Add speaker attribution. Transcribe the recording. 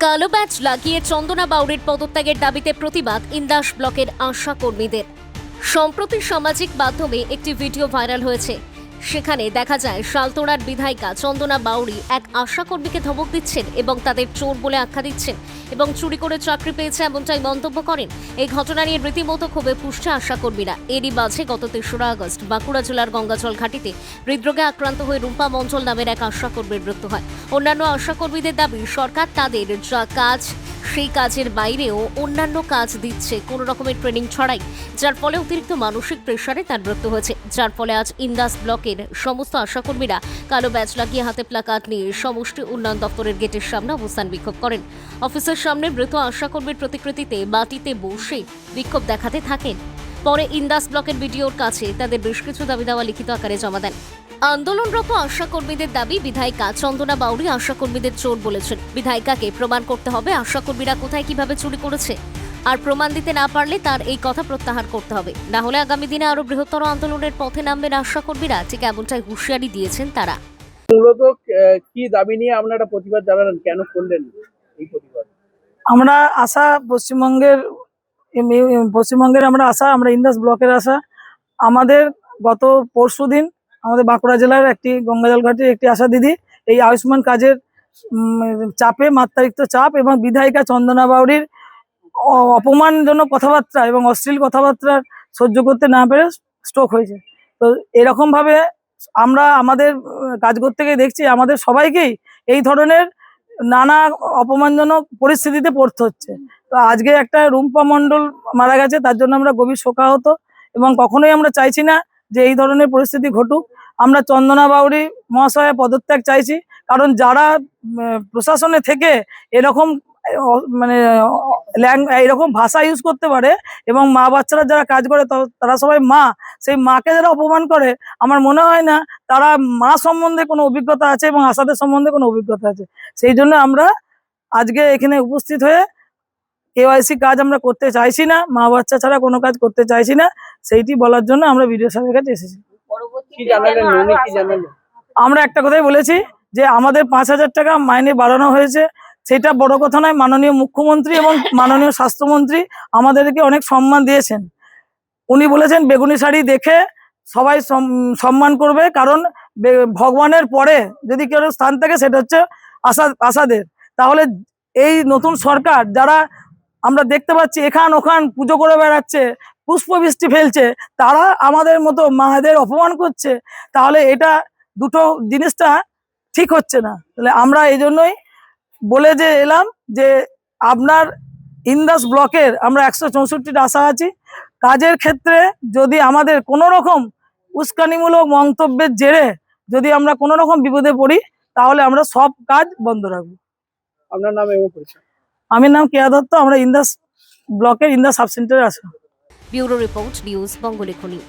Speaker 1: কালো ব্যাজ লাগিয়ে চন্দনা বাউরির পদত্যাগের দাবিতে প্রতিবাদ ইন্দাস ব্লকের আশা কর্মীদের। সম্প্রতি সামাজিক মাধ্যমে একটি ভিডিও ভাইরাল হয়েছে। সেখানে দেখা যায় শালতোড়ার বিধায়িকা চন্দনা বাউরি এক আশা কর্মীকে ধমক দিচ্ছেন এবং তাদের চোর বলে আখ্যা দিচ্ছেন এবং চুরি করে চাকরি পেয়েছে এমনটাই মন্তব্য করেন। এই ঘটনা নিয়ে রীতিমতো ক্ষোভে ফুঁসছে আশা কর্মীরা। এরই মাঝে গত ৩রা আগস্ট বাঁকুড়া জেলার গঙ্গাজল ঘাটিতে হৃদরোগে আক্রান্ত হয়ে রুম্পা মঞ্চল নামের এক আশা কর্মীর মৃত্যু হয়। অন্যান্য আশা কর্মীদের দাবি সরকার তাদের যা কাজ সেই কাজের বাইরেও অন্যান্য কাজ দিচ্ছে কোনো রকমের ট্রেনিং ছাড়াই, যার ফলে অতিরিক্ত মানসিক প্রেসারে তার মৃত্যু হয়েছে। যার ফলে আজ ইন্দাস ব্লকের সমস্ত আশাকর্মীরা কালো ব্যাজ লাগিয়ে হাতে প্লাকার্ড নিয়ে সমষ্টি উন্নয়ন দপ্তরের গেটের সামনে অবস্থান বিক্ষোভ করেন। অফিসের সামনে মৃত আশাকর্মীর প্রতিকৃতিতে মাটিতে বসে বিক্ষোভ দেখাতে থাকেন। পরে ইন্দাস ব্লকের বিডিওর কাছে তাদের বেশ কিছু দাবি দেওয়া লিখিত আকারে জমা দেন। আন্দোলনরত আশাকর্মীদের দাবি, বিধায়িকা চন্দনা বাউরি আশাকর্মীদের চোর বলেছেন। বিধায়িকাকে প্রমাণ করতে হবে আশাকর্মীরা কোথায় কিভাবে চুরি করেছে, আর প্রমাণ দিতে না পারলে তার এই কথা প্রত্যাহার করতে হবে। না হলে আগামী দিনে আরো বৃহত্তর আন্দোলনের পথে নামবেন আশাকর্মীরা, ঠিক এমনটাই হুঁশিয়ারি দিয়েছেন তারা।
Speaker 2: মূলত কি দাবি নিয়ে আপনারা প্রতিবাদ জানালেন, কেন করলেন এই প্রতিবাদ?
Speaker 3: আমরা আশা পশ্চিমবঙ্গের আমরা ইন্দাস ব্লকের আশা। আমাদের গত পরশুদিন আমাদের বাঁকুড়া জেলার একটি গঙ্গাজল ঘাটের একটি আশা দিদি এই আয়ুষ্মান কাজের চাপে, মাত্রাতিরিক্ত চাপ এবং বিধায়িকা চন্দনা বাউরির অপমানজনক কথাবার্তা এবং অশ্লীল কথাবার্তা সহ্য করতে না পেরে স্ট্রোক হয়েছে। তো এরকম ভাবে আমরা আমাদের কাজ করতে গিয়ে দেখছি আমাদের সবাইকেই এই ধরনের নানা অপমানজনক পরিস্থিতিতে পড়তে হচ্ছে। তো আজকে একটা রুম্পা মণ্ডল মারা গেছে, তার জন্য আমরা গভীর শোকাহত এবং কখনোই আমরা চাইছি না যে এই ধরনের পরিস্থিতি ঘটুক। আমরা চন্দনা বাউরি মহাশয়ের পদত্যাগ চাইছি, কারণ যারা প্রশাসনে থেকে এরকম এরকম ভাষা ইউজ করতে পারে এবং মা বাচ্চারা যারা কাজ করে তারা সবাই মা, সেই মাকে যারা অপমান করে, আমার মনে হয় না তারা মা সম্বন্ধে কোনো অভিজ্ঞতা আছে এবং আশাদের সম্বন্ধে কোনো অভিজ্ঞতা আছে। সেই জন্য আমরা আজকে এখানে উপস্থিত হয়ে কেওয়াইসি কাজ আমরা করতে চাইছি না, মা বাচ্চা ছাড়া কোনো কাজ করতে চাইছি না, সেইটি বলার জন্য আমরা বিডিও সাহেবের কাছে এসেছি। আমরা একটা কথাই বলেছি যে আমাদের 5,000 টাকা মাইনে বাড়ানো হয়েছে, সেটা বড় কথা নয়। মাননীয় মুখ্যমন্ত্রী এবং মাননীয় স্বাস্থ্যমন্ত্রী আমাদেরকে অনেক সম্মান দিয়েছেন। উনি বলেছেন বেগুনি শাড়ি দেখে সবাই সম্মান করবে, কারণ ভগবানের পরে যদি কেউ স্থান থাকে সেটা হচ্ছে আশাদের। তাহলে এই নতুন সরকার যারা আমরা দেখতে পাচ্ছি এখান ওখান পুজো করে বেড়াচ্ছে, পুষ্পবৃষ্টি ফেলছে, তারা আমাদের মতো মায়েদের অপমান করছে, তাহলে এটা দুটো জিনিসটা ঠিক হচ্ছে না। তাহলে আমরা এই জন্যই বলে যে এলাম যে আপনার ইন্দাস ব্লকের আমরা 164টা আশা আছি। কাজের ক্ষেত্রে যদি আমাদের কোনো রকম উস্কানিমূলক মন্তব্যের জেরে যদি আমরা কোনো রকম বিপদে পড়ি, তাহলে আমরা সব কাজ বন্ধ রাখবো।
Speaker 2: আপনার নাম এবং পরিচয়?
Speaker 3: আমার নাম কেয়া দত্ত, আমরা ইন্দাস ব্লকের ইন্দাস সাব সেন্টারে আছি।
Speaker 1: Bureau report, news বঙ্গলেখনী।